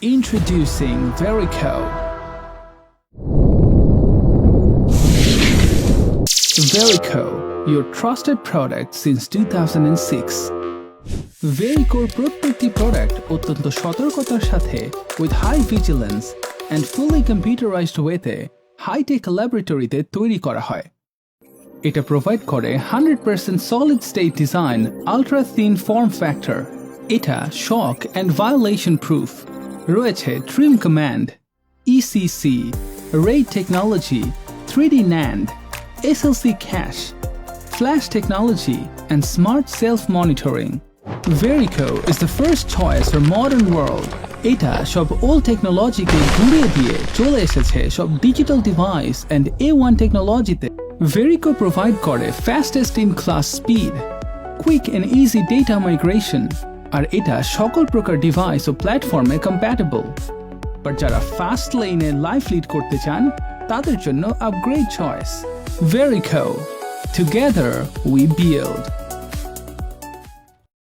Introducing Verico. Verico, your trusted product since 2006. Vericoর প্রত্যেকটি product অত্যন্ত সতর্কতার সাথে with high vigilance and fully computerized ওয়েতে হাইটেক ল্যাবরেটরিতে তৈরি করা হয়। এটা প্রোভাইড করে 100% solid state design, ultra thin form factor. এটা shock and violation proof. রয়েছে trim command, ECC, RAID technology, 3D NAND, SLC cache, flash technology, and smart self-monitoring. Verico is the first choice for modern world. এটা সব old technology কে ঘুরিয়ে দিয়ে চলে এসেছে সব digital device and A1 technology তে। Verico provide করে fastest in class speed, quick and easy data migration, আর এটা সকল প্রকার ডিভাইস ও প্ল্যাটফর্মে compatible। বাট যারা ফাস্ট লেনে লাইফ লিড করতে চান তাদের জন্য upgrade choice Verico. Together we build.